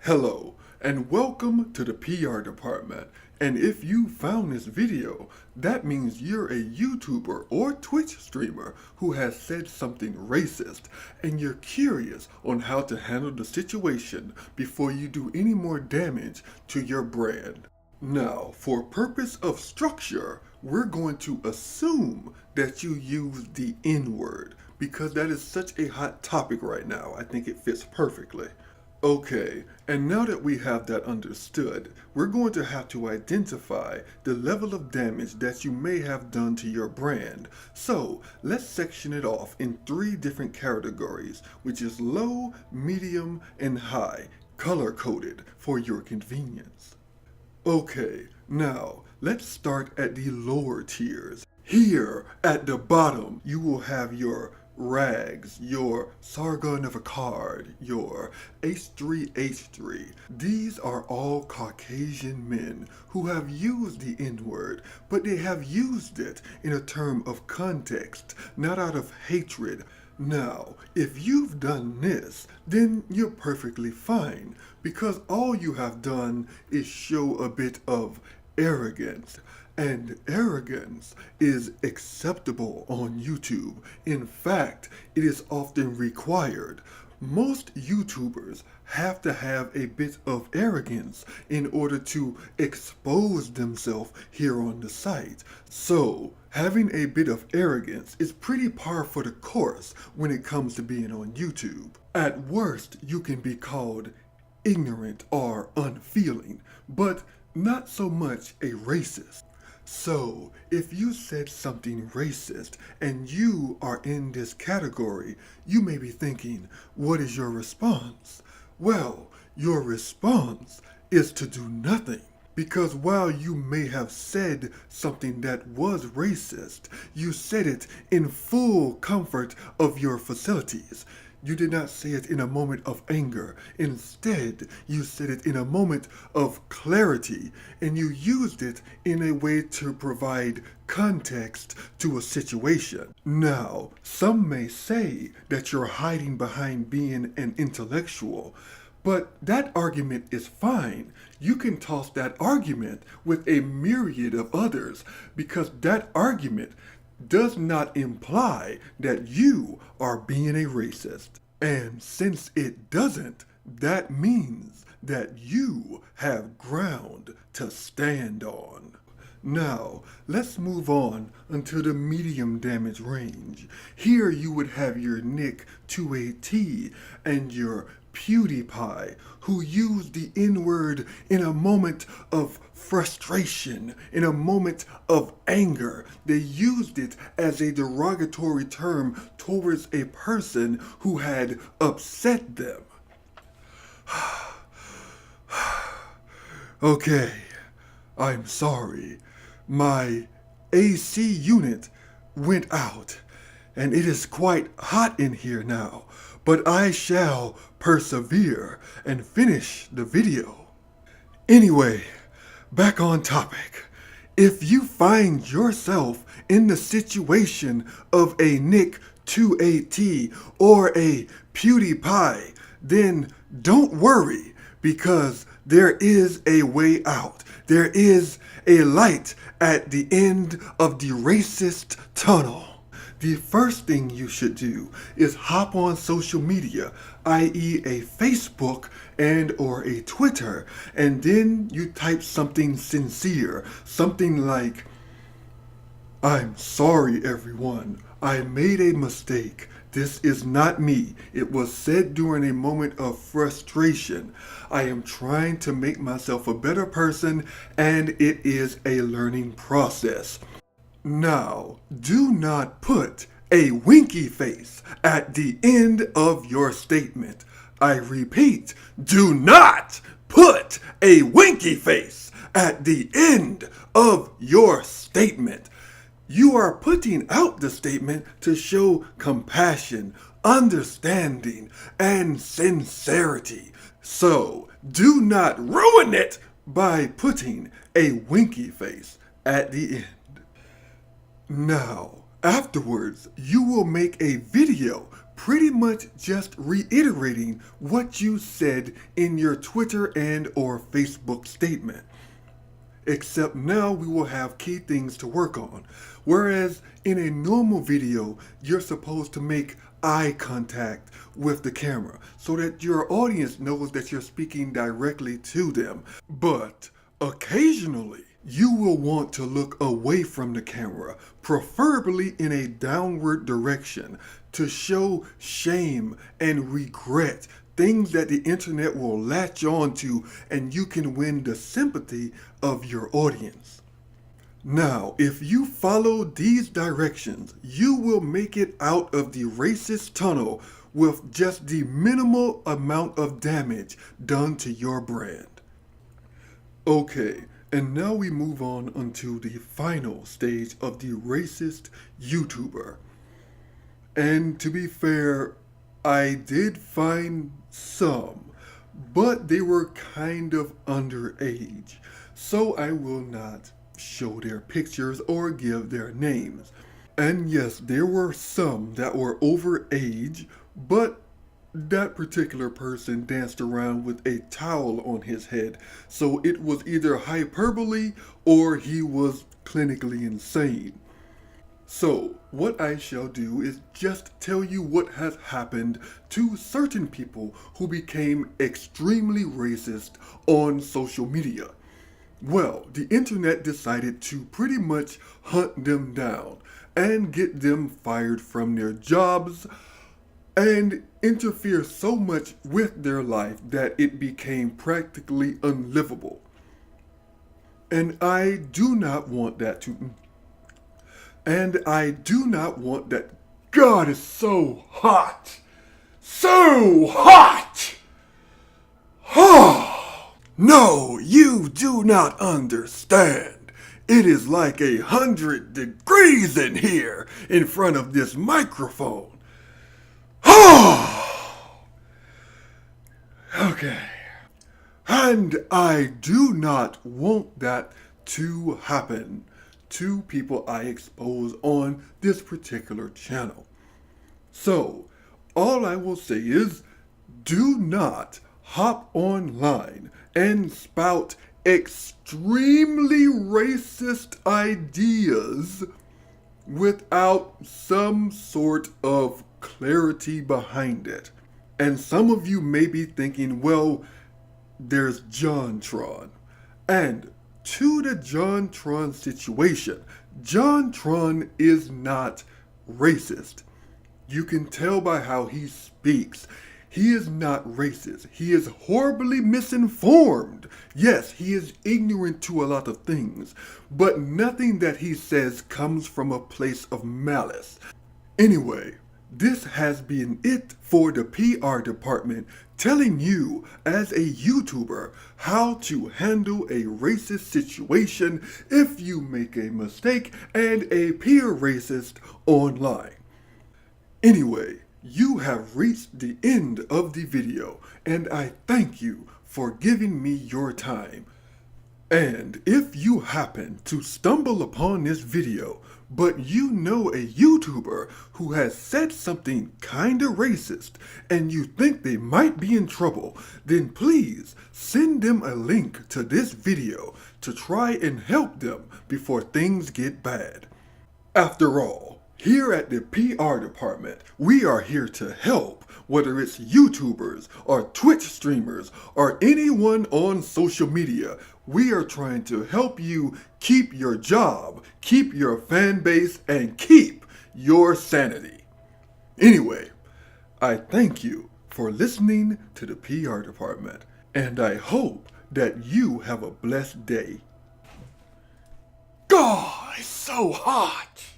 Hello, and welcome to the PR department. And if you found this video, that means you're a YouTuber or Twitch streamer who has said something racist, and you're curious on how to handle the situation before you do any more damage to your brand. Now, for purpose of structure, we're going to assume that you use the N-word because that is such a hot topic right now. I think it fits perfectly. Okay, and now that we have that understood, we're going to have to identify the level of damage that you may have done to your brand. So, let's section it off in three different categories, which is low, medium, and high, color-coded for your convenience. Okay, now let's start at the lower tiers. Here at the bottom, you will have your Rags, your Sargon of Akkad, your H3H3. These are all Caucasian men who have used the N-word, but they have used it in a term of context, not out of hatred. Now, if you've done this, then you're perfectly fine, because all you have done is show a bit of arrogance. And arrogance is acceptable on YouTube. In fact, it is often required. Most YouTubers have to have a bit of arrogance in order to expose themselves here on the site. So, having a bit of arrogance is pretty par for the course when it comes to being on YouTube. At worst, you can be called ignorant or unfeeling, but not so much a racist. So, if you said something racist and you are in this category, you may be thinking, what is your response? Well, your response is to do nothing. Because while you may have said something that was racist, you said it in full comfort of your facilities. You did not say it in a moment of anger. Instead, you said it in a moment of clarity, and you used it in a way to provide context to a situation. Now, some may say that you're hiding behind being an intellectual, but that argument is fine. You can toss that argument with a myriad of others because that argument does not imply that you are being a racist. And since it doesn't, that means that you have ground to stand on. Now, let's move on until the medium damage range. Here you would have your Nick to a T and your PewDiePie, who used the N-word in a moment of frustration, in a moment of anger. They used it as a derogatory term towards a person who had upset them. Okay, I'm sorry. My AC unit went out, and it is quite hot in here now, but I shall persevere and finish the video. Anyway, back on topic. If you find yourself in the situation of a Nick 2AT or a PewDiePie, then don't worry, because there is a way out. There is a light at the end of the racist tunnel. The first thing you should do is hop on social media, i.e. a Facebook and or a Twitter, and then you type something sincere, something like, I'm sorry everyone, I made a mistake. This is not me. It was said during a moment of frustration. I am trying to make myself a better person, and it is a learning process. Now, do not put a winky face at the end of your statement. I repeat, do not put a winky face at the end of your statement. You are putting out the statement to show compassion, understanding, and sincerity. So, do not ruin it by putting a winky face at the end. Now, afterwards, you will make a video pretty much just reiterating what you said in your Twitter and or Facebook statement. Except now we will have key things to work on. Whereas in a normal video, you're supposed to make eye contact with the camera so that your audience knows that you're speaking directly to them. But occasionally, you will want to look away from the camera, preferably in a downward direction, to show shame and regret, things that the internet will latch on to, and you can win the sympathy of your audience. Now, if you follow these directions, you will make it out of the racist tunnel with just the minimal amount of damage done to your brand. Okay, and now we move on unto the final stage of the racist YouTuber. And to be fair, I did find some, but they were kind of underage, so I will not show their pictures or give their names. And yes, there were some that were overage, but that particular person danced around with a towel on his head, so it was either hyperbole or he was clinically insane. So, what I shall do is just tell you what has happened to certain people who became extremely racist on social media. Well, the internet decided to pretty much hunt them down and get them fired from their jobs and interfere so much with their life that it became practically unlivable. And I do not want that. God, it's so hot! So hot! No, you do not understand. It is like 100 degrees in here in front of this microphone. Okay. And I do not want that to happen to people I expose on this particular channel. So, all I will say is, do not hop online and spout extremely racist ideas without some sort of clarity behind it. And some of you may be thinking, well, there's JonTron. And to the JonTron situation, JonTron is not racist. You can tell by how he speaks. He is not racist. He is horribly misinformed. Yes, he is ignorant to a lot of things, but nothing that he says comes from a place of malice. Anyway, this has been it for the PR department telling you as a YouTuber how to handle a racist situation if you make a mistake and appear racist online. Anyway, you have reached the end of the video, and I thank you for giving me your time. And if you happen to stumble upon this video, but you know a YouTuber who has said something kinda racist and you think they might be in trouble, then please send them a link to this video to try and help them before things get bad. After all, here at the PR department, we are here to help, whether it's YouTubers or Twitch streamers or anyone on social media. We are trying to help you keep your job, keep your fan base, and keep your sanity. Anyway, I thank you for listening to the PR department, and I hope that you have a blessed day. God, it's so hot!